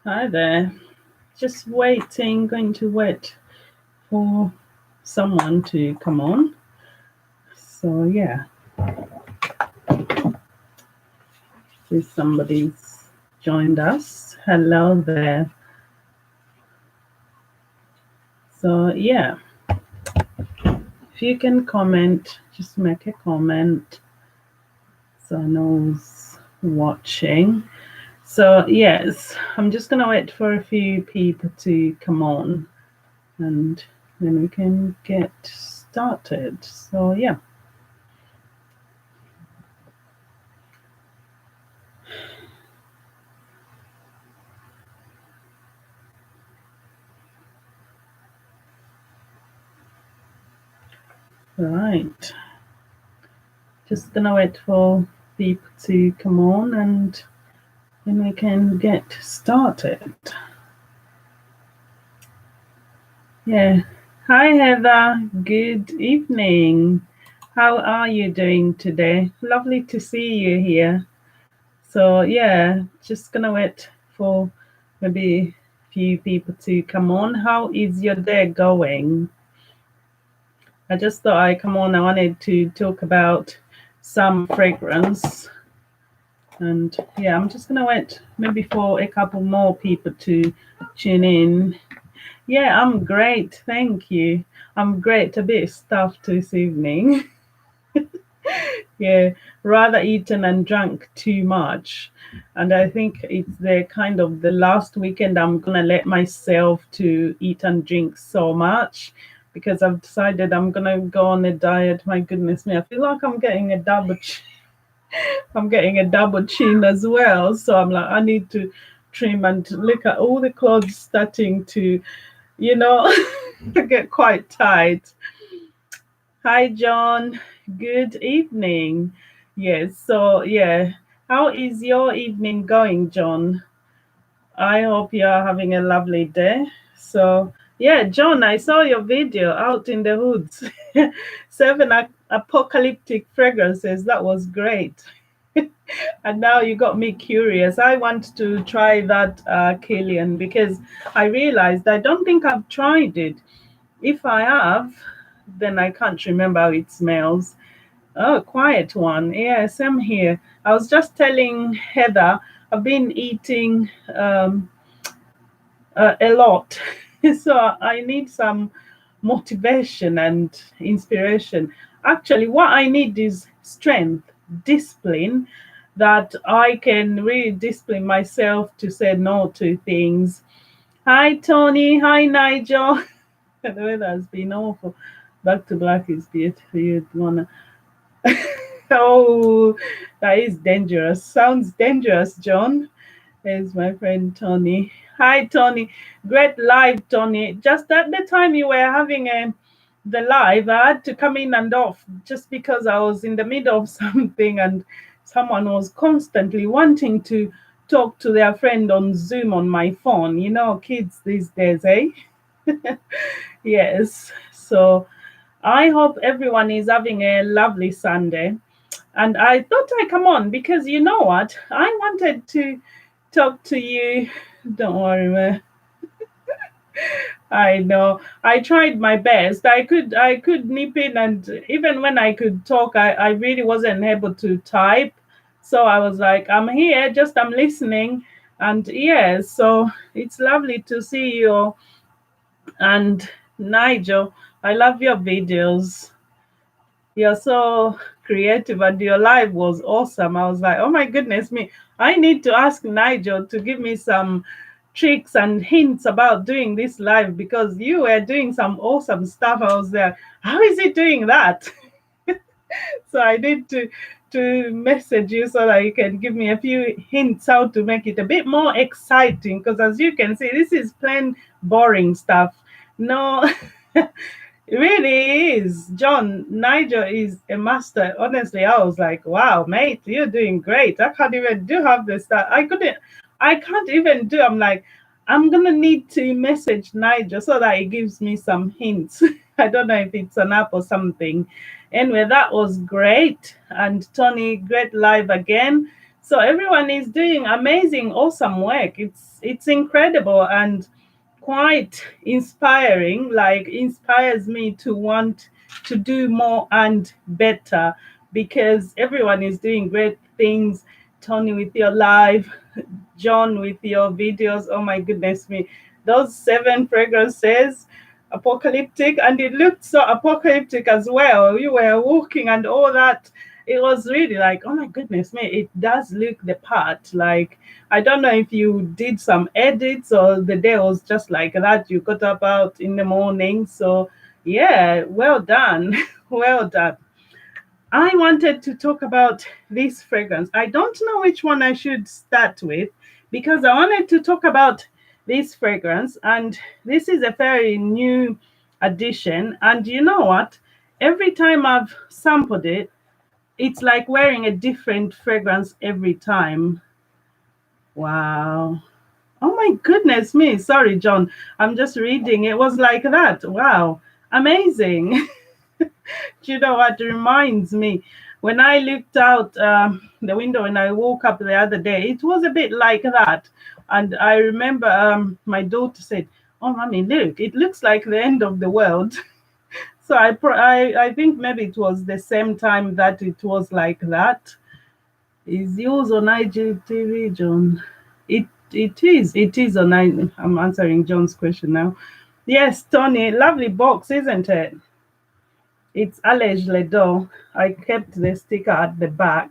Hi there. Just waiting, going to wait for someone to come on. So, yeah, if somebody's joined us. Hello there. So, yeah, if you can comment, just make a comment so I know who's watching. So, yes, I'm just going to wait for a few people to come on and then we can get started. So, yeah. Right. Just gonna wait for people to come on and then we can get started. Yeah. Hi Heather. Good evening. How are you doing today? Lovely to see you here. So yeah, just gonna wait for maybe a few people to come on. How is your day going? I just thought I'd come on. I wanted to talk about some fragrance. And yeah, I'm just gonna wait maybe for a couple more people to tune in. Yeah, I'm great, thank you. I'm great, a bit stuffed this evening. Yeah, rather eaten and drunk too much. And I think it's the kind of the last weekend I'm gonna let myself to eat and drink so much because I've decided I'm gonna go on a diet. My goodness me, I feel like I'm getting a double chin as well. So I'm like, I need to trim and look at all the clothes starting to, you know, get quite tight. Hi, John. Good evening. Yes. So, yeah. How is your evening going, John? I hope you're having a lovely day. So, yeah, John, I saw your video out in the woods. Seven apocalyptic fragrances. That was great. And now you got me curious. I want to try that Killian because I realized I don't think I've tried it. If I have, then I can't remember how it smells. Oh, quiet one. Yes, I'm here. I was just telling Heather I've been eating a lot. So I need some motivation and inspiration. Actually, what I need is strength, discipline, that I can really discipline myself to say no to things. Hi, Tony. Hi, Nigel. The weather has been awful. Back to black is beautiful. You'd wanna. Oh, that is dangerous. Sounds dangerous, John. There's my friend Tony. Hi, Tony. Great live, Tony. Just at the time you were having the live, I had to come in and off just because I was in the middle of something and someone was constantly wanting to talk to their friend on Zoom on my phone. You know, kids these days, eh? Yes. So I hope everyone is having a lovely Sunday. And I thought I'd come on because you know what? I wanted to talk to you. Don't worry, man. I know. I tried my best. I could nip in and even when I could talk, I really wasn't able to type. So I was like, I'm here, just I'm listening. And yes, so it's lovely to see you. And Nigel, I love your videos. You're so creative and your live was awesome. I was like, oh my goodness me, I need to ask Nigel to give me some tricks and hints about doing this live because you were doing some awesome stuff. I was there. How is he doing that? So I need to message you so that you can give me a few hints how to make it a bit more exciting because as you can see, this is plain boring stuff. No, it really is. John, Nigel is a master. Honestly, I was like, wow, mate, you're doing great. I can't even do half the stuff. I can't even do. I'm like, I'm gonna need to message Nigel so that he gives me some hints. I don't know if it's an app or something. Anyway, that was great. And Tony, great live again. So everyone is doing amazing, awesome work. It's incredible and quite inspiring. Like inspires me to want to do more and better because everyone is doing great things. Tony with your live, John with your videos. Oh my goodness me. Those 7 fragrances, apocalyptic, and it looked so apocalyptic as well. You were walking and all that. It was really like, oh my goodness me, it does look the part. Like, I don't know if you did some edits or the day was just like that. You got up out in the morning. So, yeah, well done. Well done. I wanted to talk about this fragrance. I don't know which one I should start with because I wanted to talk about this fragrance, and this is a very new addition. And you know what? Every time I've sampled it, it's like wearing a different fragrance every time. Wow. Oh my goodness me. Sorry, John. I'm just reading. It was like that. Wow. Amazing. Do you know what reminds me? When I looked out the window and I woke up the other day, it was a bit like that. And I remember my daughter said, "Oh, mommy, look! It looks like the end of the world." So I think maybe it was the same time that it was like that. Is yours on IGTV, John? It is on I'm answering John's question now. Yes, Tony, lovely box, isn't it? It's areejledore. I kept the sticker at the back.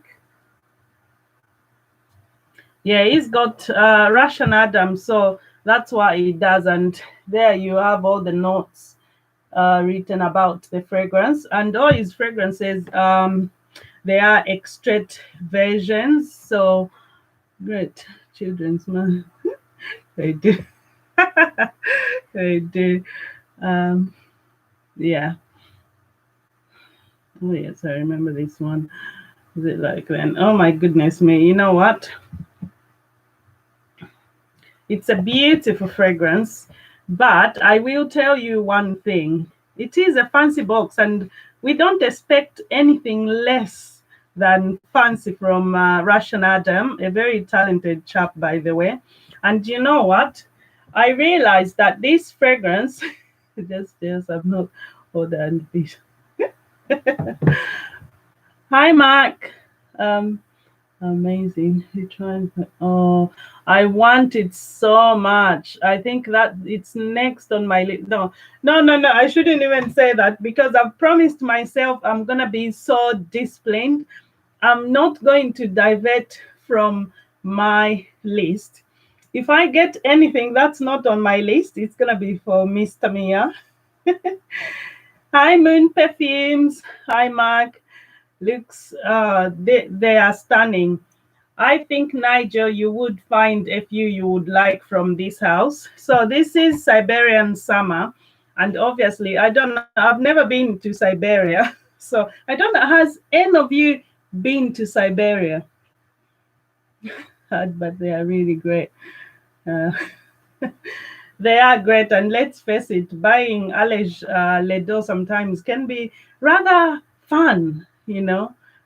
Yeah, he's got Russian Adam, so that's why he does. And there you have all the notes written about the fragrance, and all his fragrances. They are extract versions, so great children's man. They do. They do. Um, yeah. Oh yes, I remember this one. Is it like then? Oh my goodness me! You know what? It's a beautiful fragrance, but I will tell you one thing. It is a fancy box, and we don't expect anything less than fancy from Russian Adam, a very talented chap, by the way. And you know what? I realized that this fragrance, just I've not ordered this. Hi, Mark. Um, Amazing. You trying to, oh, I want it so much. I think that it's next on my list. No, no, no, no. I shouldn't even say that because I've promised myself I'm gonna be so disciplined. I'm not going to divert from my list. If I get anything that's not on my list, it's gonna be for Mr. Mia. Hi, Moon Perfumes. Hi, Mark. Looks, they are stunning. I think, Nigel, you would find a few you would like from this house. So this is Siberian Summer, and obviously, I don't know. I've never been to Siberia, so I don't know. Has any of you been to Siberia? But they are really great. Uh, they are great, and let's face it, buying Ledo sometimes can be rather fun,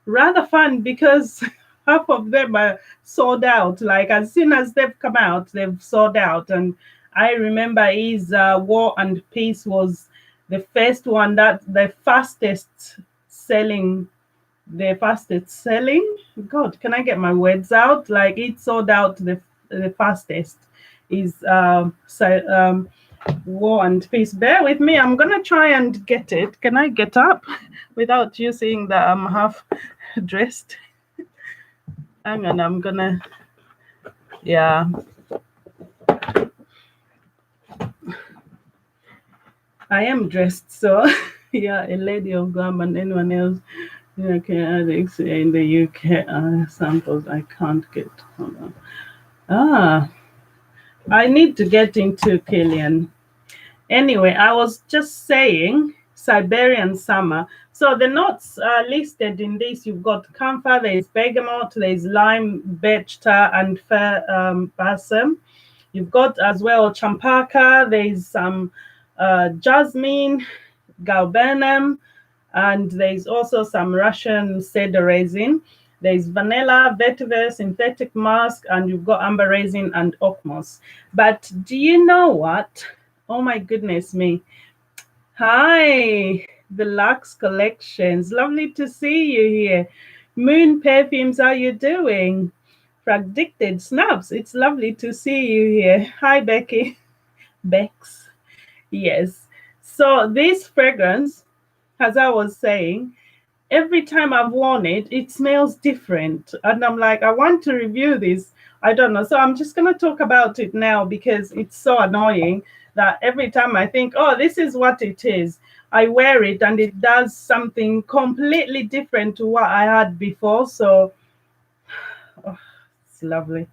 rather fun because half of them are sold out. Like as soon as they've come out, they've sold out. And I remember his War and Peace was the first one that selling the fastest selling. God, can I get my words out? Like it sold out the fastest is War and Peace. Bear with me. I'm gonna try and get it. Can I get up without you seeing that I'm half dressed? Hang on, I'm gonna. Yeah, I am dressed. So yeah, a lady of garment. Anyone else? Yeah, okay, addicts in the UK samples. I can't get. Hold on. Ah, I need to get into Killian. Anyway, I was just saying Siberian Summer. So the notes listed in this, you've got camphor, there's bergamot, there's lime, birch tar, and fair balsam. You've got as well champaka, there's some jasmine, galbanum, and there's also some Russian cedar resin. There's vanilla, vetiver, synthetic musk, and you've got amber resin and oak moss. But do you know what? Oh my goodness me. Hi, the Lux Collections. Lovely to see you here. Moon Perfumes, how you doing? Fragdicted Snaps, it's lovely to see you here. Hi, Becky. Bex. Yes. So this fragrance, as I was saying, every time I've worn it, it smells different. And I'm like, I want to review this. I don't know. So I'm just going to talk about it now because it's so annoying that every time I think, oh, this is what it is, I wear it and it does something completely different to what I had before. So oh, it's lovely.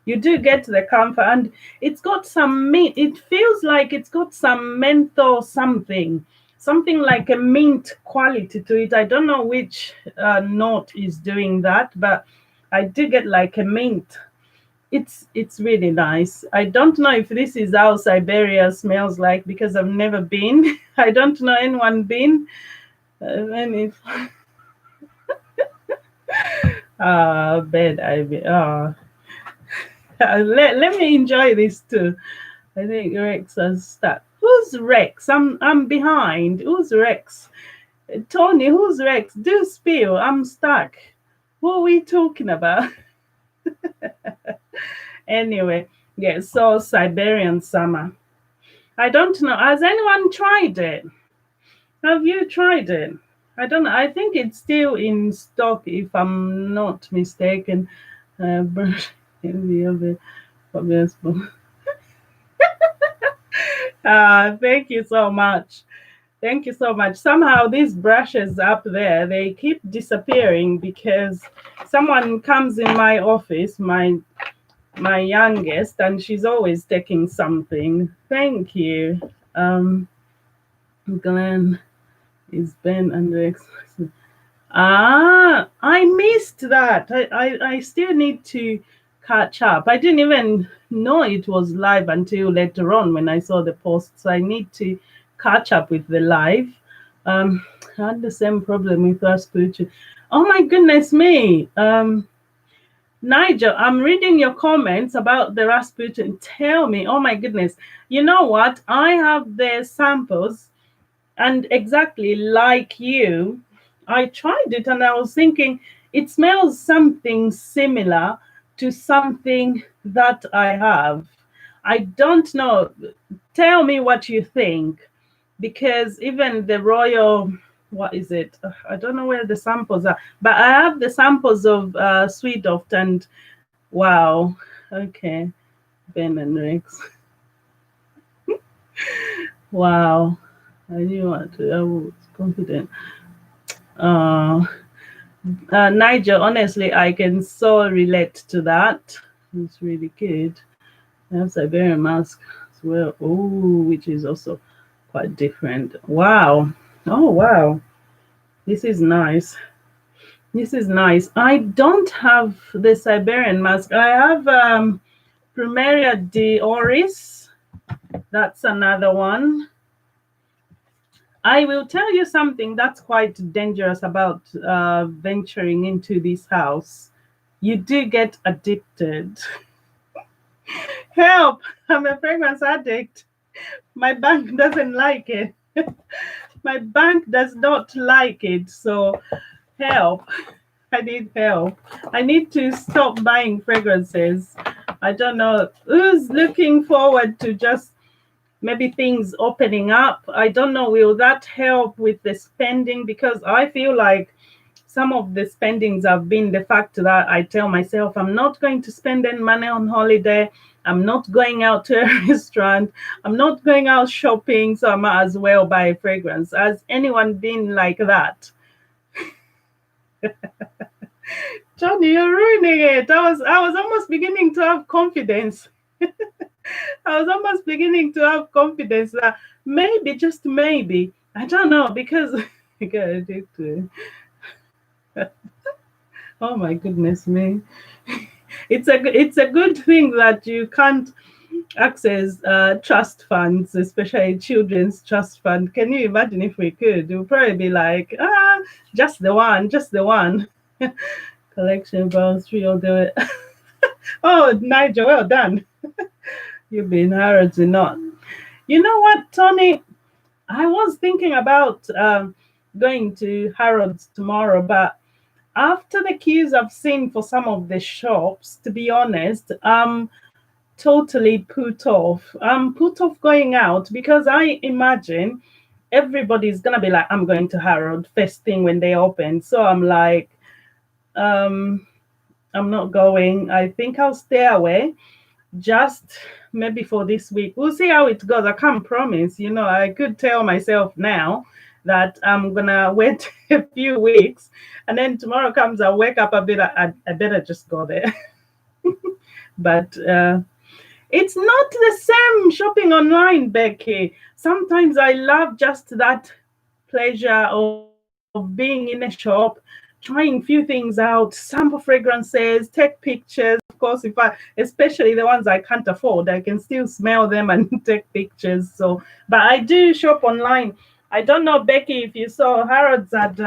You do get the comfort, and it's got some mint. It feels like it's got some menthol something like a mint quality to it. I don't know which note is doing that, but I do get like a mint. It's really nice. I don't know if this is how Siberia smells like because I've never been. I don't know anyone been. And if bed I be let me enjoy this too. I think Rex has stuck. Who's Rex? I'm behind. Who's Rex? Tony, who's Rex? Do spill. I'm stuck. What are we talking about? Anyway, yeah, so Siberian summer. I don't know. Has anyone tried it? Have you tried it? I don't know. I think it's still in stock if I'm not mistaken. Brush in the other obvious. Thank you so much. Thank you so much. Somehow these brushes up there, they keep disappearing because someone comes in my office, my youngest, and she's always taking something. Thank you. Glenn is Ben and Rex. I missed that. I still need to catch up. I didn't even know it was live until later on when I saw the post. So I need to catch up with the live. I had the same problem with Rasputin. Oh my goodness me. Nigel, I'm reading your comments about the Rasputin. Tell me, oh my goodness. You know what? I have the samples, and exactly like you, I tried it and I was thinking it smells something similar to something that I have. I don't know. Tell me what you think, because even the royal, what is it? I don't know where the samples are, but I have the samples of Sweet Oft, and wow. Okay, Ben and Rex. Wow. I knew what to, I was confident. Uh, Nigel, honestly, I can so relate to that. It's really good. I have Siberian mask as well. Oh, which is also quite different. Wow. Oh, wow. This is nice. This is nice. I don't have the Siberian mask. I have Primaria de Oris. That's another one. I will tell you something that's quite dangerous about venturing into this house. You do get addicted. Help! I'm a fragrance addict. My bank doesn't like it. My bank does not like it. So, help. I need help. I need to stop buying fragrances. I don't know who's looking forward to just maybe things opening up. I don't know, will that help with the spending? Because I feel like some of the spendings have been the fact that I tell myself I'm not going to spend any money on holiday, I'm not going out to a restaurant, I'm not going out shopping, so I might as well buy a fragrance. Has anyone been like that? Johnny, you're ruining it. I was almost beginning to have confidence. I was almost beginning to have confidence that maybe, just maybe, I don't know, because I got addicted. Oh my goodness me. It's a good thing that you can't access trust funds, especially children's trust fund. Can you imagine if we could? We'll probably be like, just the one, just the one. collection bounce three all the way. Oh, Nigel, well done. You've been Harrods enough. You know what, Tony? I was thinking about going to Harrods tomorrow, but after the queues I've seen for some of the shops, to be honest, totally put off. I'm put off going out because I imagine everybody's gonna be like, I'm going to Harrods first thing when they open. So I'm like, um, I'm not going. I think I'll stay away just maybe for this week. We'll see how it goes. I can't promise. I could tell myself now that I'm gonna wait a few weeks, and then tomorrow comes, I'll wake up a bit. I better just go there. But it's not the same shopping online, Becky. Sometimes I love just that pleasure of being in a shop, trying few things out, sample fragrances, take pictures. Of course, if I, especially the ones I can't afford, I can still smell them and take pictures. So, but I do shop online. I don't know, Becky, if you saw Harrods at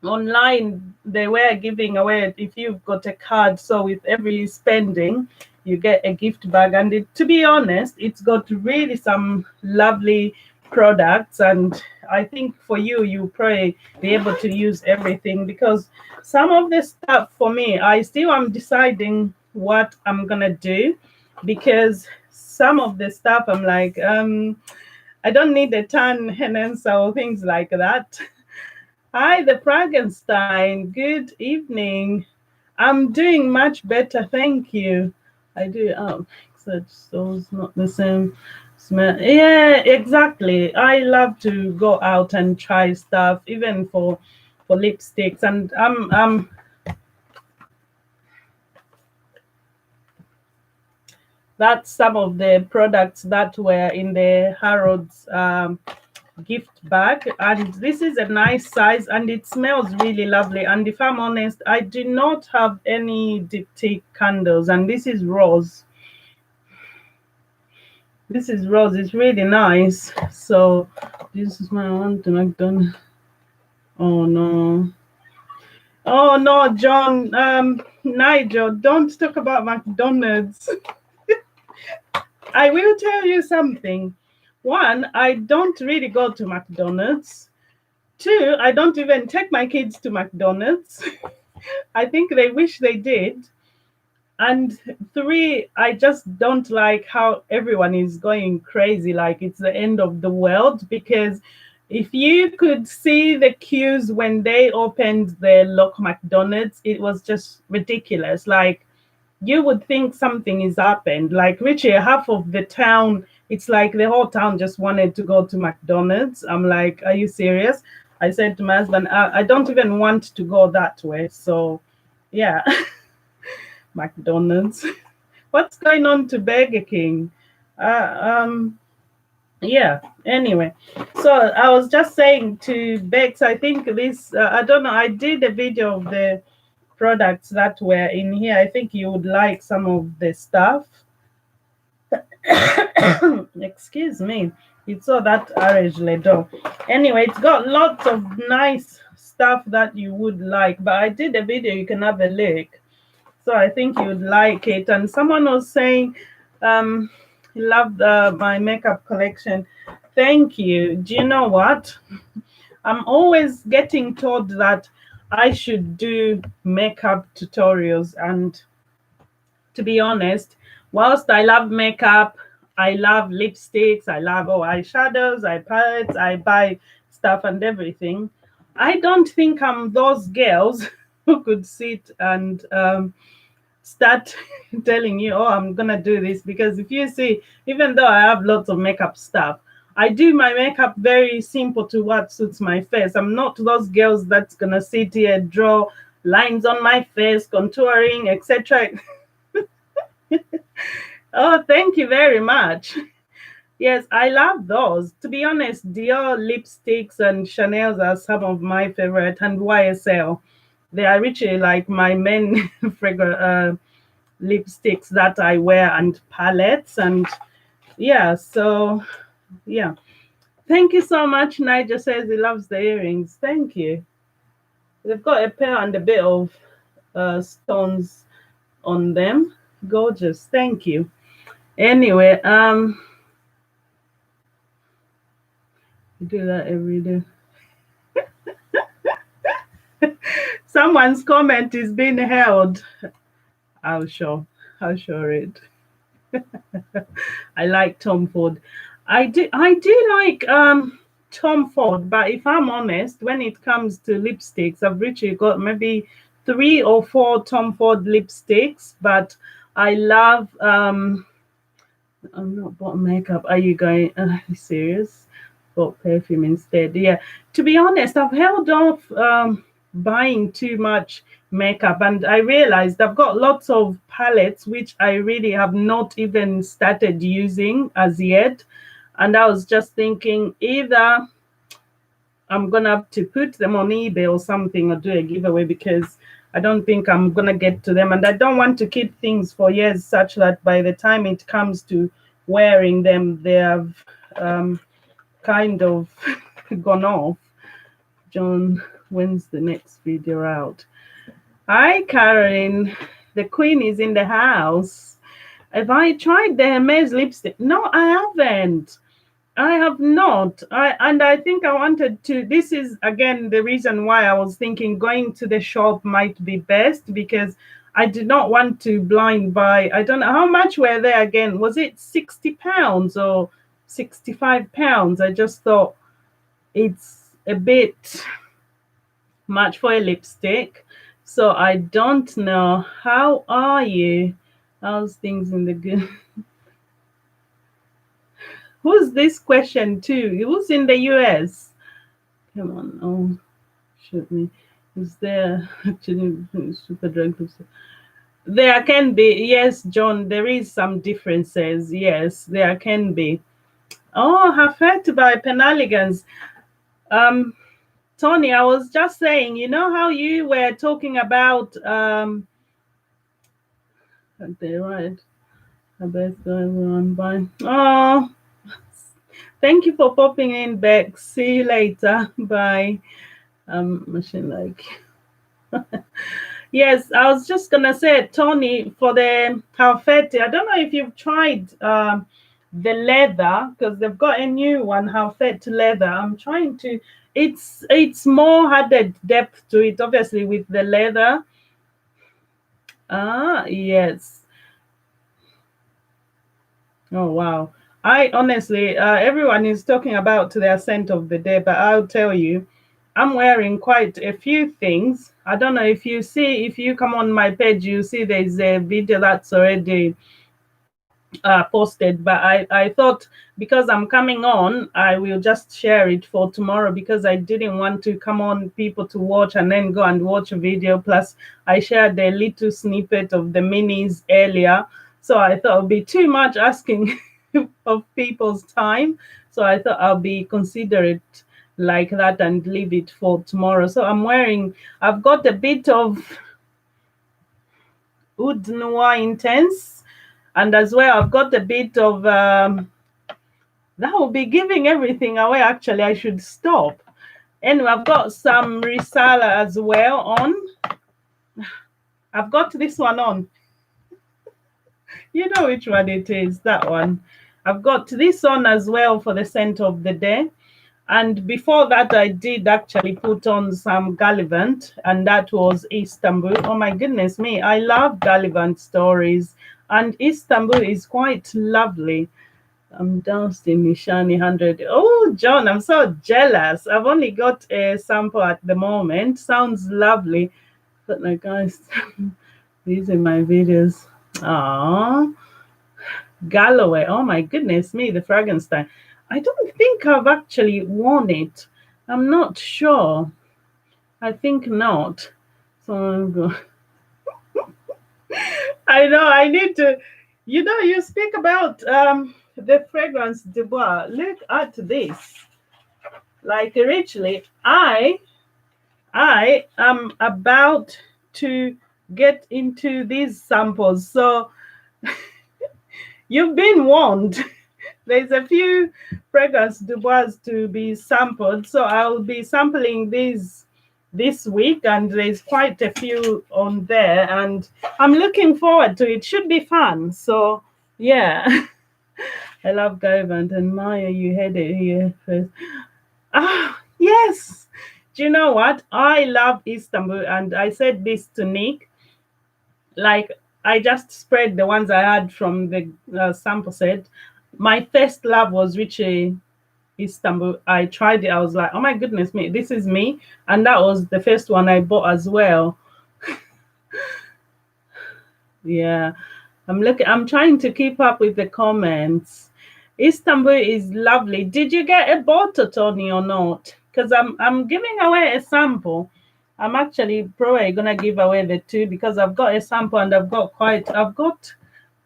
online they were giving away, if you've got a card, so with every spending you get a gift bag, and to be honest, it's got really some lovely products. And I think for you probably be able to use everything, because some of the stuff for me, I still am deciding what I'm gonna do, because some of the stuff I'm like, I don't need a tan henna or things like that. Hi, the Frankenstein. Good evening. I'm doing much better, thank you. I do. Such those not the same smell. Yeah, exactly. I love to go out and try stuff, even for lipsticks, and that's some of the products that were in the Harrods gift bag, and this is a nice size and it smells really lovely. And if I'm honest, I do not have any diptyque candles, and this is rose. It's really nice. So this is my one to McDonald's. Oh no. Oh no, John, Nigel, don't talk about McDonald's. I will tell you something. One, I don't really go to McDonald's. Two, I don't even take my kids to McDonald's. I think they wish they did. And three, I just don't like how everyone is going crazy like it's the end of the world. Because if you could see the queues when they opened the local McDonald's, it was just ridiculous. Like, you would think something has happened. Like, Richie, half of the town, it's like the whole town just wanted to go to McDonald's. I'm like, are you serious? I said to my husband, I don't even want to go that way. So, yeah, McDonald's. What's going on to Burger King? Uh, um, yeah, anyway. So, I was just saying to Bex, I think this, I don't know, I did a video of the products that were in here. I think you would like some of the stuff. Excuse me. It's all that areejledore. Anyway, it's got lots of nice stuff that you would like. But I did a video, you can have a look. So I think you would like it. And someone was saying, he loved my makeup collection. Thank you. Do you know what? I'm always getting told that I should do makeup tutorials. And to be honest, whilst I love makeup, I love lipsticks, I love eyeshadows, I palettes, I buy stuff and everything. I don't think I'm those girls who could sit and start telling you, oh, I'm gonna do this. Because if you see, even though I have lots of makeup stuff, I do my makeup very simple to what suits my face. I'm not those girls that's gonna sit here, draw lines on my face, contouring, etc. Oh, thank you very much. Yes, I love those. To be honest, Dior lipsticks and Chanel's are some of my favorite, and YSL. They are really like my main lipsticks that I wear, and palettes. And yeah, so yeah. Thank you so much. Nigel says he loves the earrings. Thank you. They've got a pair and a bit of stones on them. Gorgeous. Thank you. Anyway, do that every day. Someone's comment is being held. I'll show. I'll show it. I like Tom Ford. I do like Tom Ford, but if I'm honest, when it comes to lipsticks, I've literally got maybe 3 or 4 Tom Ford lipsticks, but I love I'm not bought makeup. Are you going are you serious? Bought perfume instead. Yeah. To be honest, I've held off buying too much makeup, and I realized I've got lots of palettes which I really have not even started using as yet. And I was just thinking either I'm gonna have to put them on eBay or something, or do a giveaway, because I don't think I'm gonna get to them, and I don't want to keep things for years such that by the time it comes to wearing them, they have kind of gone off. John, when's the next video out? Hi, Karen. The Queen is in the house. Have I tried the Hermes lipstick? No, I haven't. I have not. I think I wanted to. This is again the reason why I was thinking going to the shop might be best, because I did not want to blind buy. I don't know how much were they again. Was it £60 or £65? I just thought it's a bit much for a lipstick. So I don't know. How are you? How's things in the good? Who's this question to? Who's in the US? Come on, oh, shoot me. Is there actually super drug? There can be, yes, John, there is some differences. Yes, there can be. Oh, Hafet by Penaligans. Tony, I was just saying, you know how you were talking about okay, right. I best everyone bye. Oh, thank you for popping in, Beck. See you later. Bye. Machine like. Yes, I was just gonna say, Tony, for the Halfeti, I don't know if you've tried the leather, because they've got a new one, Halfeti leather. I'm trying to. It's more added depth to it, obviously, with the leather. Ah, yes. Oh wow. I honestly, everyone is talking about their scent of the day, but I'll tell you, I'm wearing quite a few things. I don't know if you see, if you come on my page, you see there's a video that's already posted, but I thought because I'm coming on, I will just share it for tomorrow, because I didn't want to come on people to watch and then go and watch a video. Plus I shared a little snippet of the minis earlier, so I thought it would be too much asking of people's time, so I thought I'll be considerate like that and leave it for tomorrow. So I've got a bit of Oud Noir Intense, and as well I've got a bit of that will be giving everything away. Actually, I should stop. Anyway, I've got some Risala as well on. I've got this one on. You know which one it is, that one. I've got this on as well for the scent of the day. And before that, I did actually put on some Gallivant, and that was Istanbul. Oh my goodness me, I love Gallivant stories, and Istanbul is quite lovely. I'm doused in Nishani 100. Oh, John, I'm so jealous. I've only got a sample at the moment. Sounds lovely. But my guys, these are my videos. Ah, Galloway. Oh my goodness me, the Frankenstein. I don't think I've actually worn it. I'm not sure. I think not. So I'll go. I know I need to. You know, you speak about the fragrance de bois. Look at this. Like richly, I am about to get into these samples. So you've been warned. There's a few fragrance de bois to be sampled. So I'll be sampling these this week, and there's quite a few on there, and I'm looking forward to it. Should be fun. So yeah. I love Government, and Maya, you had it here first. Ah, yes. Do you know what? I love Istanbul, and I said this to Nick. Like, I just spread the ones I had from the sample set. My first love was Richie Istanbul. I tried it. I was like, oh my goodness me, this is me. And that was the first one I bought as well. Yeah. I'm trying to keep up with the comments. Istanbul is lovely. Did you get a bottle, Tony, or not? Because I'm giving away a sample. I'm actually probably gonna give away the two because I've got a sample and I've got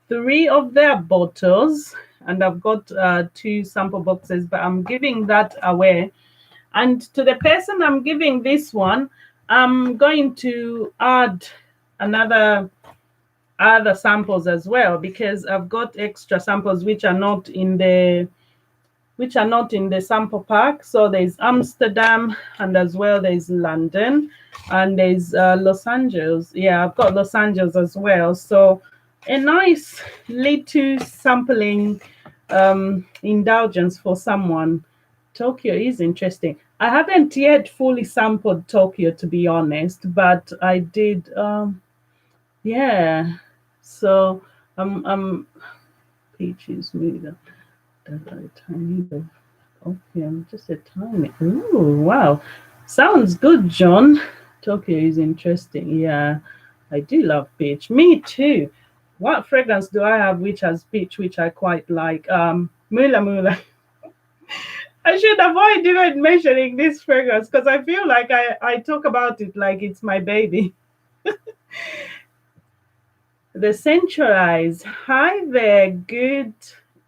three of their bottles and I've got two sample boxes, but I'm giving that away. And to the person I'm giving this one, I'm going to add another other samples as well because I've got extra samples which are not in the sample pack. So there's Amsterdam, and as well there's London, and there's Los Angeles. Yeah, I've got Los Angeles as well. So a nice little sampling indulgence for someone. Tokyo is interesting. I haven't yet fully sampled Tokyo, to be honest, but I did. Yeah. So peaches made a tiny bit. Okay, I'm just a tiny. Ooh, wow. Sounds good, John. Tokyo is interesting. Yeah, I do love peach. Me too. What fragrance do I have which has peach, which I quite like? Mula Mula. I should avoid even mentioning this fragrance because I feel like I talk about it like it's my baby. The Centralized. Hi there. Good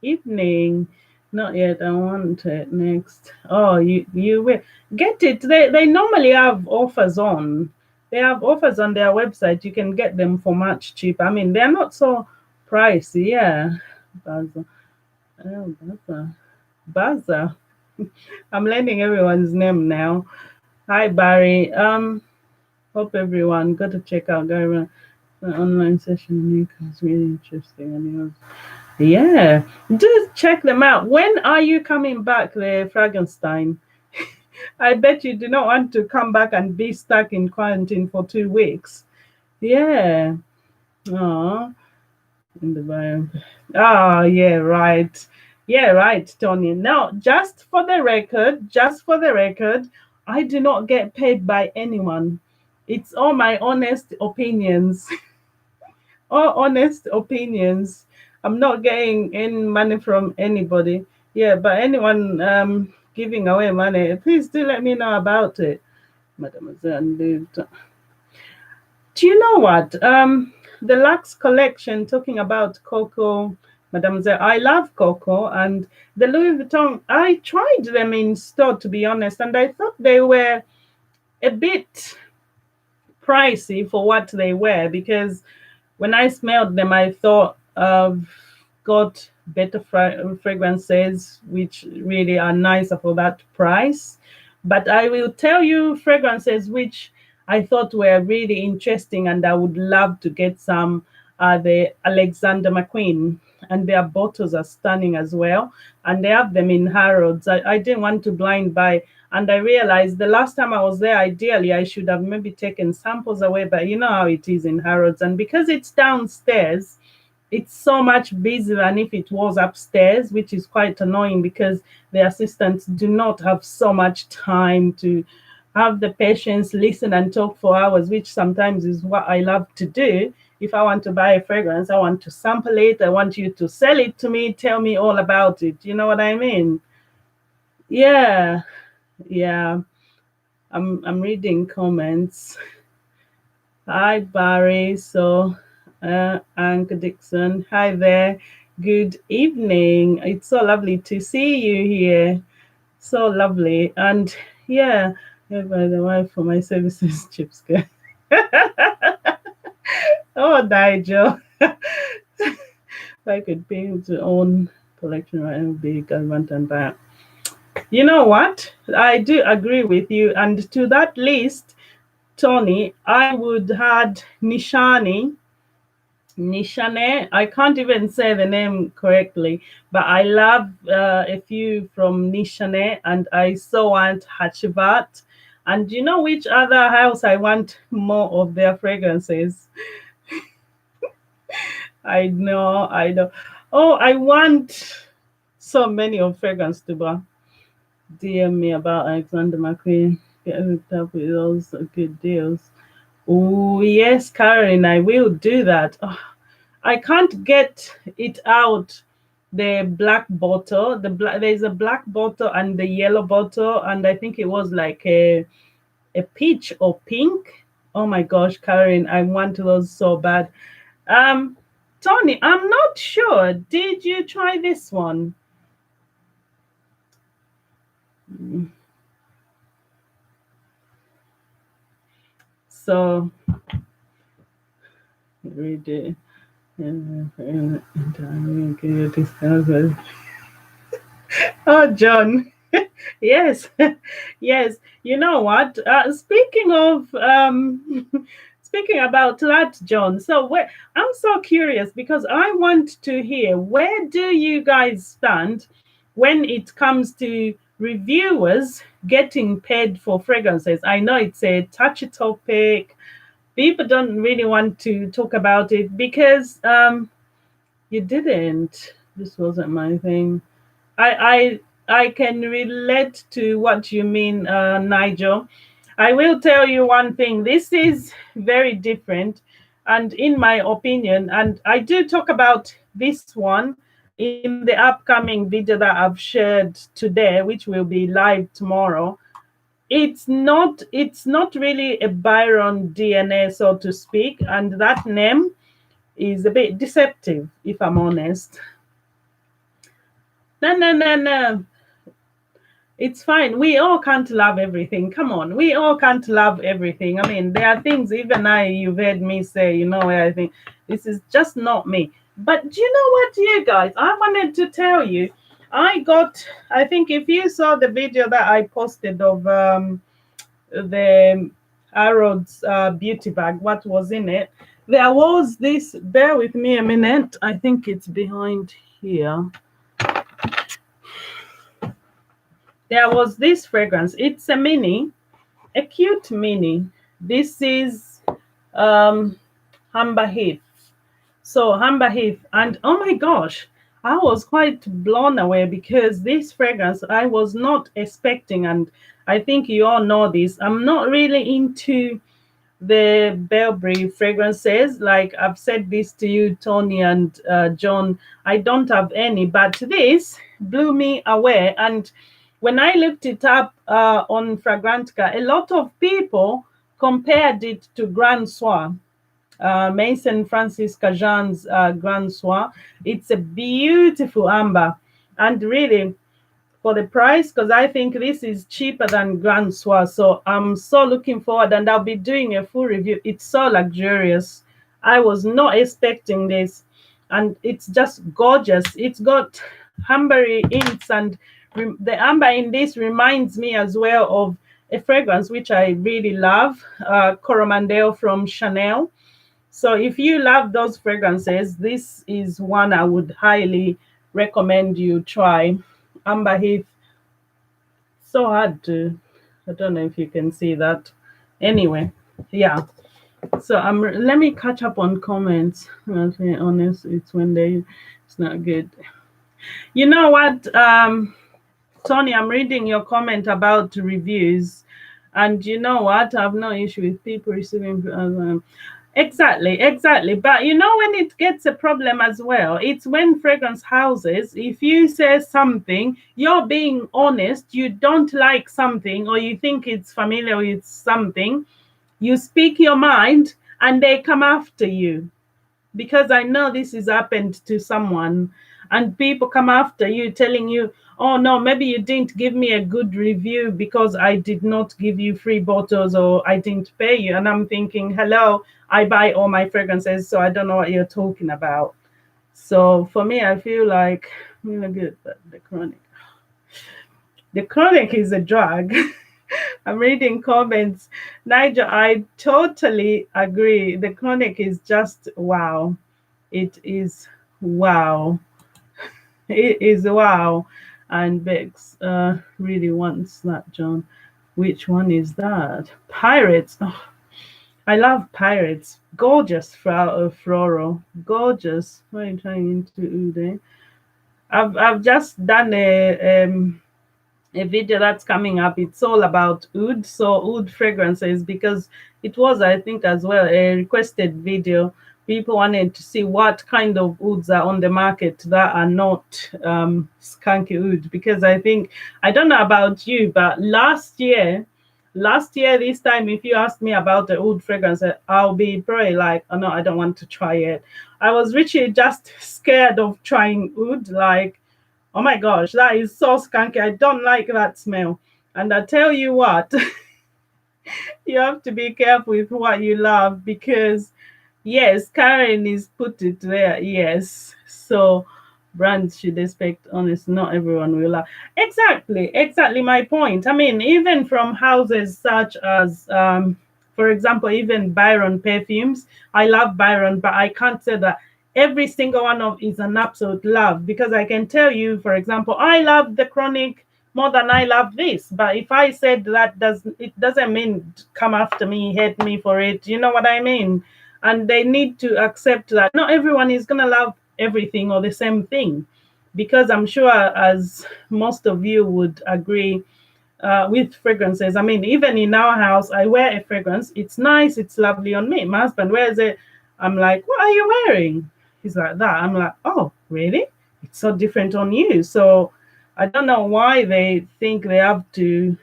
evening. Not yet. I want it next. Oh, you will get it. They normally have offers on. They have offers on their website. You can get them for much cheaper. I mean, they're not so pricey. Yeah. Baza. Oh, Baza. Baza. I'm learning everyone's name now. Hi Barry. Hope everyone got to check out Gary. The online session in Newcastle is really interesting. And it was, yeah, do check them out. When are you coming back there, Frankenstein? I bet you do not want to come back and be stuck in quarantine for 2 weeks. Yeah. Oh, in the bio. Oh, yeah, right. Yeah, right, Tony. Now, just for the record, I do not get paid by anyone. It's all my honest opinions. All honest opinions. I'm not getting any money from anybody. Yeah, but anyone giving away money, please do let me know about it. Mademoiselle. Do you know what? The Lux collection talking about Coco, Mademoiselle. I love Coco and the Louis Vuitton. I tried them in store to be honest, and I thought they were a bit pricey for what they were because when I smelled them, I thought I've got better fragrances, which really are nicer for that price. But I will tell you fragrances which I thought were really interesting and I would love to get some are the Alexander McQueen. And their bottles are stunning as well. And they have them in Harrods. I didn't want to blind buy. And I realized the last time I was there, ideally, I should have maybe taken samples away. But you know how it is in Harrods. And because it's downstairs, it's so much busier than if it was upstairs, which is quite annoying because the assistants do not have so much time to have the patients listen and talk for hours, which sometimes is what I love to do. If I want to buy a fragrance, I want to sample it. I want you to sell it to me, tell me all about it. You know what I mean? Yeah, yeah. I'm reading comments. Hi Barry. So Anka Dixon. Hi there. Good evening. It's so lovely to see you here. So lovely. And yeah, by the way, for my services, chips. Oh, Nigel. If I could pay to own collection right now, be government and that. You know what? I do agree with you. And to that list, Tony, I would add Nishane. I can't even say the name correctly, but I love a few from Nishane, and I so want Hachivat. And you know which other house I want more of their fragrances? I know. Oh, I want so many of fragrance to buy. DM me about Alexander McQueen. Get hooked up with those good deals. Oh yes, Karen, I will do that. Oh, I can't get it out. The black bottle, there's a black bottle and the yellow bottle, and I think it was like a peach or pink. Oh my gosh, Karen, I want those so bad. Um, Tony, I'm not sure. Did you try this one? So read it. Oh, John. Yes, yes. You know what? Speaking of speaking about that, John. So I'm so curious because I want to hear, where do you guys stand when it comes to reviewers getting paid for fragrances? I know it's a touchy topic. People don't really want to talk about it because you didn't. This wasn't my thing. I can relate to what you mean, Nigel. I will tell you one thing. This is very different, and in my opinion, and I do talk about this one in the upcoming video that I've shared today, which will be live tomorrow. It's not really a Byron DNA, so to speak, and that name is a bit deceptive, if I'm honest. No, no, no, no. It's fine. We all can't love everything. Come on. We all can't love everything. I mean, there are things even you've heard me say, where I think this is just not me. But do you know what, you guys? I wanted to tell you, I think if you saw the video that I posted of the Harrods beauty bag, what was in it, there was this, bear with me a minute. I think it's behind here. There was this fragrance. It's a mini, a cute mini. This is um, Amber Heath. So Amber Heath, and oh my gosh, I was quite blown away because this fragrance I was not expecting, and I think you all know this. I'm not really into the Burberry fragrances. Like I've said this to you, Tony and John, I don't have any, but this blew me away. And when I looked it up on Fragrantica, a lot of people compared it to Grand Soir, Mason Francis Cajan's Grand Soir. It's a beautiful amber, and really for the price, because I think this is cheaper than Grand Soir. So I'm so looking forward, and I'll be doing a full review. It's so luxurious. I was not expecting this, and it's just gorgeous. It's got ambery inks, and the amber in this reminds me as well of a fragrance which I really love, Coromandel from Chanel. So if you love those fragrances, this is one I would highly recommend you try. Amber Heath, so hard to, I don't know if you can see that. Anyway, yeah. So let me catch up on comments. I'll be honest, it's not good. You know what, Tony, I'm reading your comment about reviews, and you know what? I have no issue with people receiving. Exactly. But you know when it gets a problem as well, it's when fragrance houses, if you say something, you're being honest, you don't like something, or you think it's familiar with something, you speak your mind, and they come after you, because I know this has happened to someone, and people come after you telling you, oh no, maybe you didn't give me a good review because I did not give you free bottles, or I didn't pay you. And I'm thinking, hello, I buy all my fragrances, so I don't know what you're talking about. So for me, I feel like good, but the chronic is a drug. I'm reading comments. Nigel, I totally agree. The chronic is just wow. It is wow. It is wow. And Bex really wants that, John. Which one is that? Pirates. Oh, I love pirates. Gorgeous floral. Gorgeous. What are you trying into Ude? I've just done a video that's coming up. It's all about oud, so oud fragrances, because it was, I think, as well a requested video. People wanted to see what kind of ouds are on the market that are not skunky oud, because I think, I don't know about you, but last year this time, if you asked me about the oud fragrance, I'll be probably like, oh no, I don't want to try it. I was literally just scared of trying oud, like, oh my gosh, that is so skunky. I don't like that smell. And I tell you what, you have to be careful with what you love, because yes, Karen is put it there. Yes. So brands should expect honest. Not everyone will love. Exactly my point. I mean, even from houses such as for example, even Byron perfumes. I love Byron, but I can't say that every single one of is an absolute love, because I can tell you, for example, I love the chronic more than I love this. But if I said that, doesn't mean come after me, hate me for it. You know what I mean? And they need to accept that not everyone is gonna love everything or the same thing, because I'm sure, as most of you would agree, with fragrances. I mean, even in our house, I wear a fragrance. It's nice. It's lovely on me. My husband wears it. I'm like, what are you wearing? He's like that. I'm like, oh, really? It's so different on you. So I don't know why they think they have to.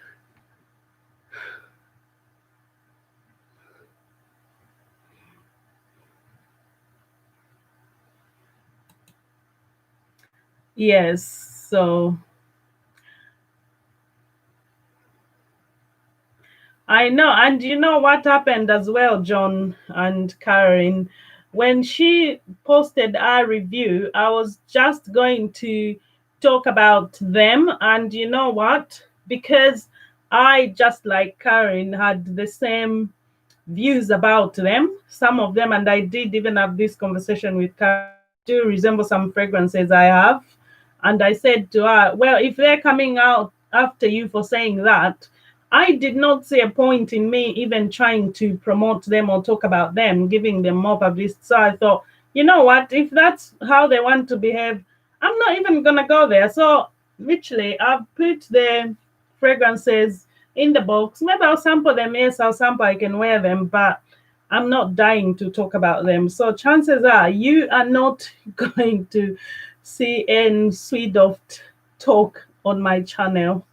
Yes. So I know. And you know what happened as well, John and Karen? When she posted our review, I was just going to talk about them. And you know what? Because I, just like Karen, had the same views about them, some of them, and I did even have this conversation with Karen. Do resemble some fragrances I have. And I said to her, well, if they're coming out after you for saying that, I did not see a point in me even trying to promote them or talk about them, giving them more publicity. So I thought, you know what, if that's how they want to behave, I'm not even gonna go there. So literally, I've put the fragrances in the box. Maybe I'll sample them. Yes, I'll sample. I can wear them, but I'm not dying to talk about them. So chances are you are not going to see any sweet of talk on my channel.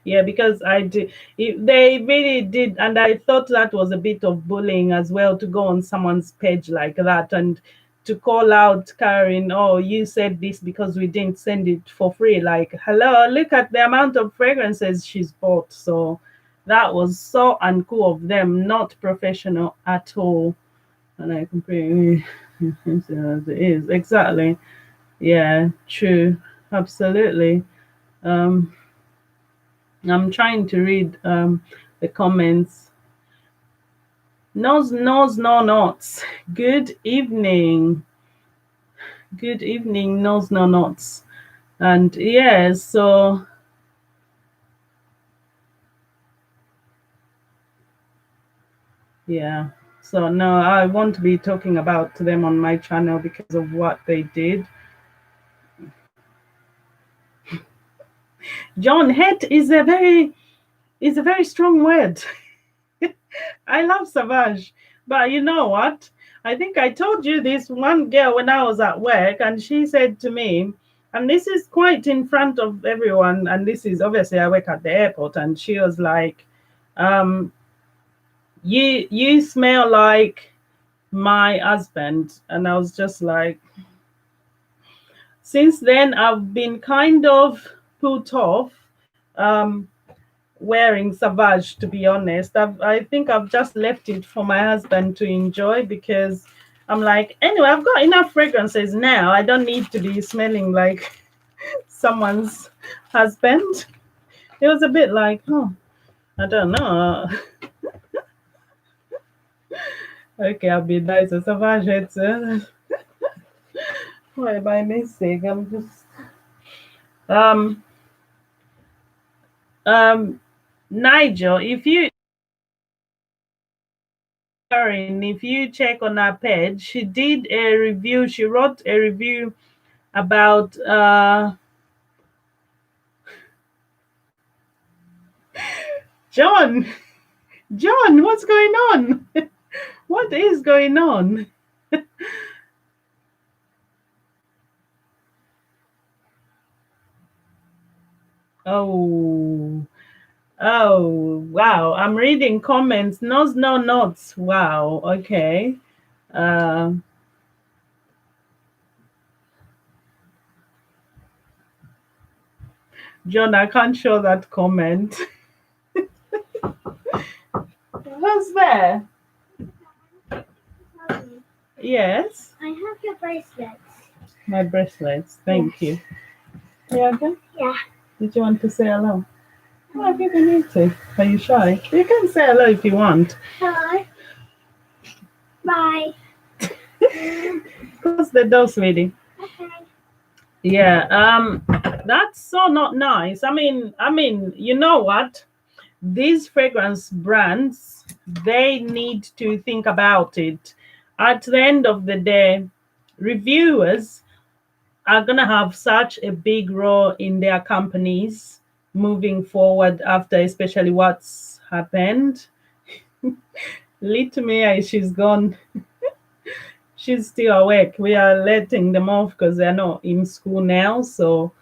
Yeah, because I did. They really did, and I thought that was a bit of bullying as well, to go on someone's page like that and to call out Karen. Oh, you said this because we didn't send it for free. Like, hello, look at the amount of fragrances she's bought. So that was so uncool of them, not professional at all. And I completely as it is exactly. Yeah, true, absolutely. Um, I'm trying to read the comments. No nots. Good evening. Good evening, no nots. And yeah, so yeah. So no, I won't be talking about them on my channel because of what they did. John, hate is a very strong word. I love Savage. But you know what? I think I told you this one girl when I was at work, and she said to me, and this is quite in front of everyone, and this is obviously I work at the airport, and she was like, um, you smell like my husband. And I was just like, since then I've been kind of put off um wearing Savage, to be honest. I think I've just left it for my husband to enjoy, because I'm like, anyway, I've got enough fragrances now. I don't need to be smelling like someone's husband. It was a bit like, oh. I don't know. Ok, I'll be nice. Ça va, j'ai Why by mistake? I'm just um um Nigel, if you check on her page, she did a review. She wrote a review about John. John, what's going on? What is going on? Oh, oh, wow. I'm reading comments. Notes, no notes. Wow. Okay. Uh, John, I can't show that comment. Who's there? Yes. I have your bracelets. My bracelets. Thank you. Yeah, okay. Yeah. Did you want to say hello? Oh, I think you need to. Are you shy? You can say hello if you want. Hello. Bye. Close the door, sweetie. Okay. Yeah, that's so not nice. You know what? These fragrance brands, they need to think about it. At the end of the day, reviewers are gonna have such a big role in their companies moving forward after especially what's happened. Litmia, she's gone. She's still awake. We are letting them off because they're not in school now. So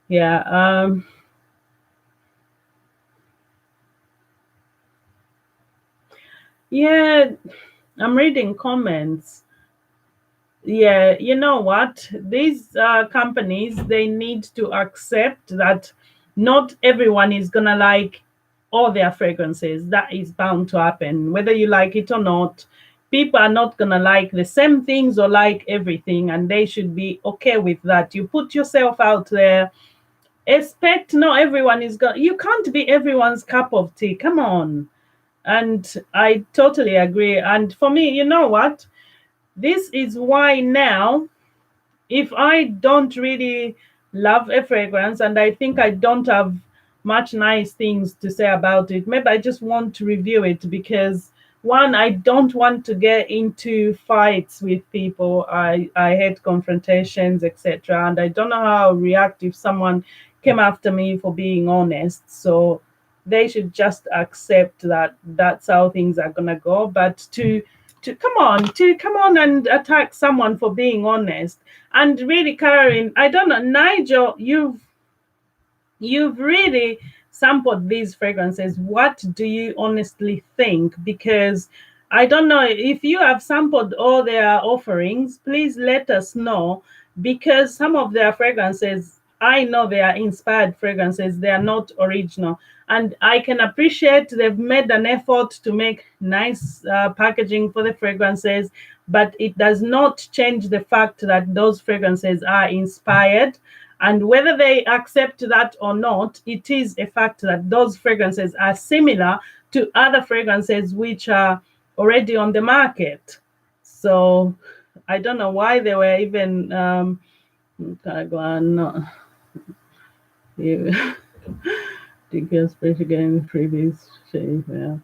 yeah, yeah, I'm reading comments. Yeah, you know what? These companies, they need to accept that not everyone is gonna like all their fragrances. That is bound to happen, whether you like it or not. People are not gonna like the same things or like everything, and they should be okay with that. You put yourself out there. Expect not everyone is going. You can't be everyone's cup of tea. Come on. And I totally agree. And for me, you know what? This is why now, if I don't really love a fragrance and I think I don't have much nice things to say about it, maybe I just want to review it because one, I don't want to get into fights with people. I hate confrontations, etc. And I don't know how I'll react if someone came after me for being honest. So they should just accept that that's how things are gonna go. But to come on and attack someone for being honest, and really, Karen, I don't know, Nigel, you've really sampled these fragrances. What do you honestly think? Because I don't know if you have sampled all their offerings, please let us know, because some of their fragrances, I know they are inspired fragrances, they are not original. And I can appreciate they've made an effort to make nice packaging for the fragrances, but it does not change the fact that those fragrances are inspired. And whether they accept that or not, it is a fact that those fragrances are similar to other fragrances which are already on the market. So I don't know why they were even no, you because special game freebies. Yeah.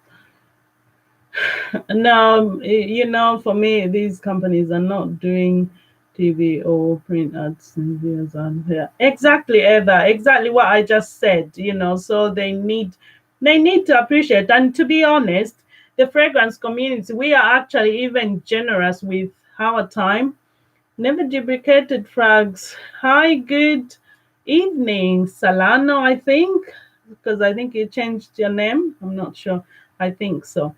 No, for me, these companies are not doing TV or print ads and videos on here. Exactly, Eva. Exactly what I just said. So they need to appreciate. And to be honest, the fragrance community, we are actually even generous with our time. Never duplicated frags. Hi, good evening, Salano. I think because I think you changed your name. I'm not sure. I think so.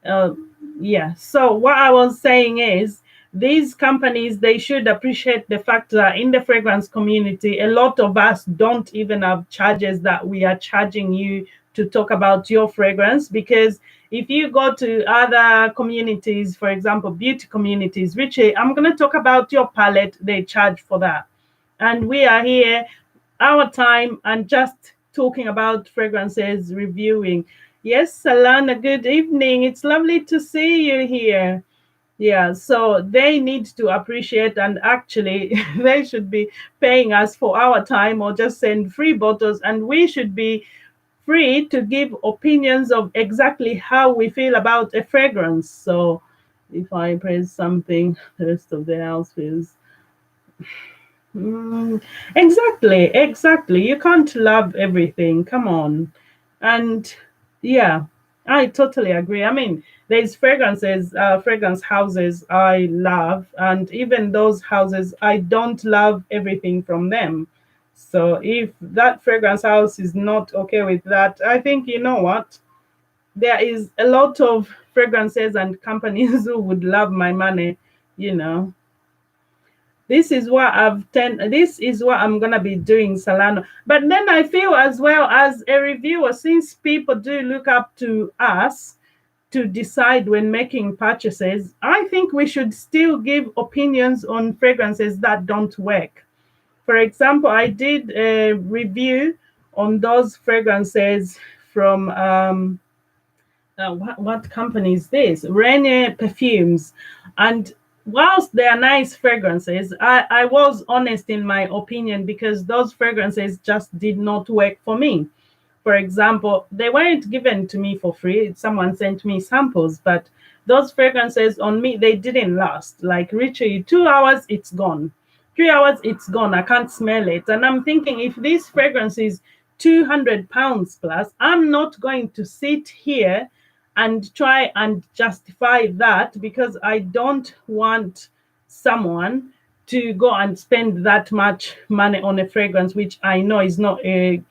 uh, yeah, so what I was saying is these companies, they should appreciate the fact that in the fragrance community, a lot of us don't even have charges that we are charging you to talk about your fragrance. Because if you go to other communities, for example beauty communities, Richie, I'm going to talk about your palette, they charge for that. And we are here our time and just talking about fragrances, reviewing. Yes, Salana, good evening. It's lovely to see you here. Yeah, so they need to appreciate, and actually, they should be paying us for our time or just send free bottles, and we should be free to give opinions of exactly how we feel about a fragrance. So if I praise something, the rest of the house feels. Mm, exactly, exactly. You can't love everything. Come on. And yeah, I totally agree. I mean, there's fragrances, fragrance houses I love, and even those houses, I don't love everything from them. So if that fragrance house is not okay with that, I think, you know what? There is a lot of fragrances and companies who would love my money, you know. This is what I'm gonna be doing, Salano. But then I feel as well as a reviewer, since people do look up to us to decide when making purchases, I think we should still give opinions on fragrances that don't work. For example, I did a review on those fragrances from what company is this? Rene Perfumes. And whilst they are nice fragrances, I was honest in my opinion because those fragrances just did not work for me. For example, they weren't given to me for free. Someone sent me samples, but those fragrances on me, they didn't last. Like literally 2 hours, it's gone. 3 hours, it's gone. I can't smell it. And I'm thinking if this fragrance is £200 plus, I'm not going to sit here and try and justify that because I don't want someone to go and spend that much money on a fragrance which I know is not a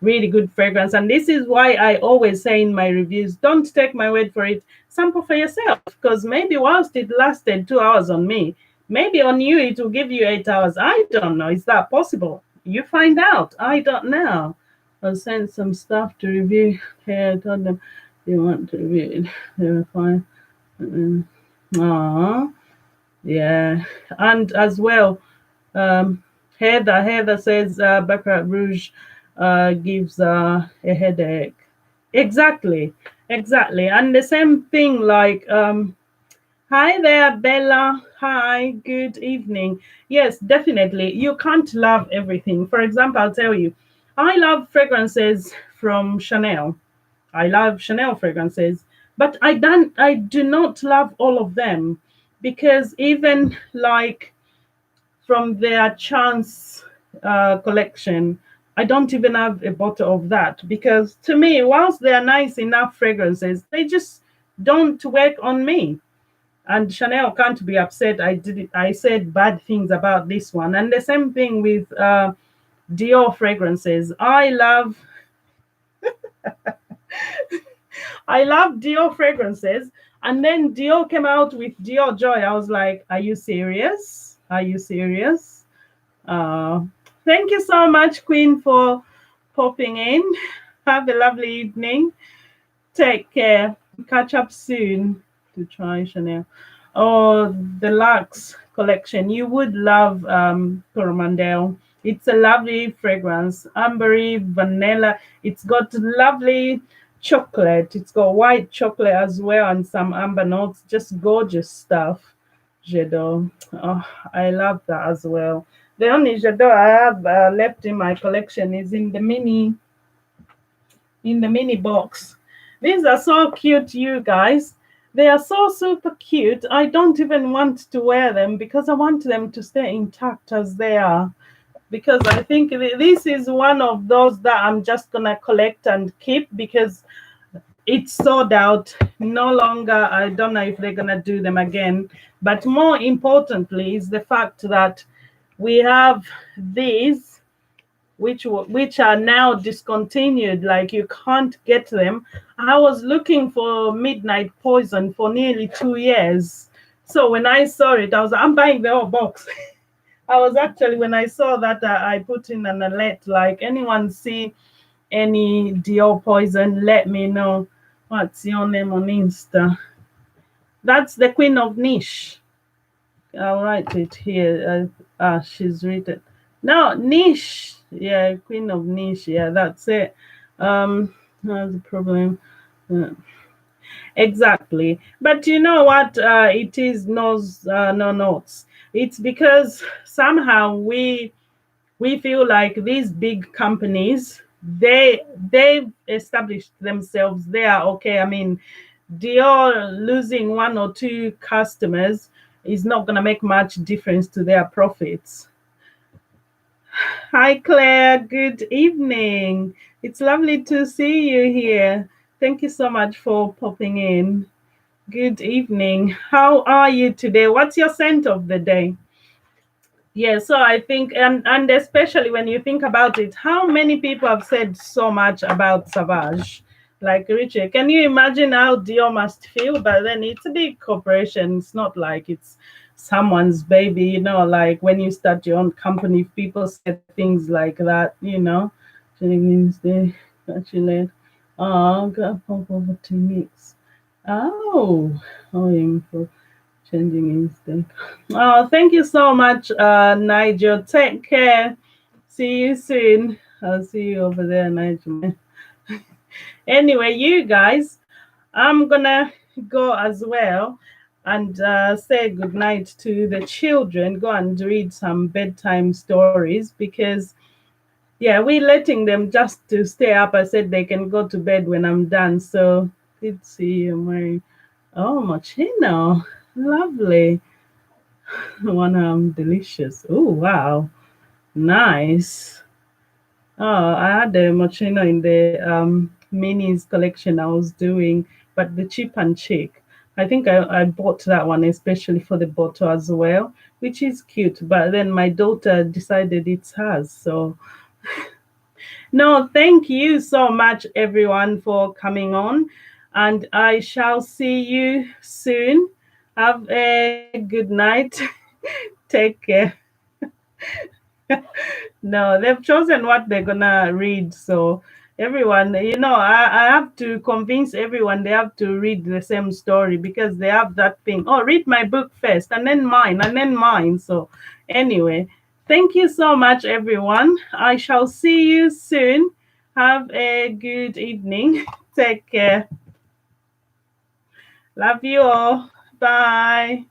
really good fragrance. And this is why I always say in my reviews, don't take my word for it. Sample for yourself because maybe whilst it lasted 2 hours on me, maybe on you it will give you 8 hours. I don't know. Is that possible? You find out. I don't know. I'll send some stuff to review. Hey, I told them you want to review it. They were fine. Aww. Yeah. And as well, um, Heather says Baccarat Rouge gives a headache. Exactly, exactly. And the same thing like, hi there, Bella. Hi, good evening. Yes, definitely. You can't love everything. For example, I'll tell you, I love fragrances from Chanel. I love Chanel fragrances, but I do not love all of them because even like from their chance collection, I don't even have a bottle of that because to me, whilst they are nice enough fragrances, they just don't work on me. And Chanel can't be upset. I said bad things about this one, and the same thing with Dior fragrances. I love Dior fragrances, and then Dior came out with Dior Joy. I was like, are you serious? Are you serious? Uh, Thank you so much, Queen, for popping in. Have a lovely evening. Take care. Catch up soon to try Chanel. Oh, the Lux collection. You would love Coromandel. It's a lovely fragrance. Ambery, vanilla. It's got lovely chocolate. It's got white chocolate as well and some amber notes. Just gorgeous stuff. Jadot. Oh, I love that as well. The only Jadot I have left in my collection is in the mini box. These are so cute, you guys. They are so super cute. I don't even want to wear them because I want them to stay intact as they are. Because I think this is one of those that I'm just gonna collect and keep because it's sold out. No longer, I don't know if they're gonna do them again. But more importantly is the fact that we have these which are now discontinued, like you can't get them. I was looking for Midnight Poison for nearly 2 years, so when I saw it I was like, I'm buying the whole box. I was actually, when I saw that, I put in an alert like, anyone see any Dior Poison, let me know. What's your name on Insta? That's the Queen of Niche. I'll write it here. She's written. No, niche. Yeah, Queen of Niche. Yeah, that's it. That's the problem. Mm, exactly. But you know what? It is no notes. It's because somehow we feel like these big companies they've established themselves. They are okay. I mean, Dior losing one or two customers is not going to make much difference to their profits. Hi, Claire. Good evening. It's lovely to see you here. Thank you so much for popping in. Good evening. How are you today? What's your scent of the day? Yeah, so I think, and especially when you think about it, how many people have said so much about Savage? Like Richard, can you imagine how Dior must feel? But then it's a big corporation. It's not like it's someone's baby, like when you start your own company, people say things like that, Means they actually, oh, got pop over to mix. Oh, info. Changing instinct. Oh, thank you so much, Nigel. Take care. See you soon. I'll see you over there, Nigel. Anyway, you guys, I'm gonna go as well and say good night to the children. Go and read some bedtime stories because, yeah, we're letting them just to stay up. I said they can go to bed when I'm done. So, good to see you, Mary. Oh, Mochino. Lovely. One delicious. Oh wow, nice. Oh, I had the mochino in the minis collection I was doing, but the cheap and chic. I think I bought that one especially for the bottle as well, which is cute. But then my daughter decided it's hers. So no, thank you so much everyone for coming on, and I shall see you soon. Have a good night. Take care. No, they've chosen what they're gonna read. So everyone, I have to convince everyone they have to read the same story because they have that thing. Oh, read my book first and then mine and then mine. So anyway, thank you so much, everyone. I shall see you soon. Have a good evening. Take care. Love you all. Bye.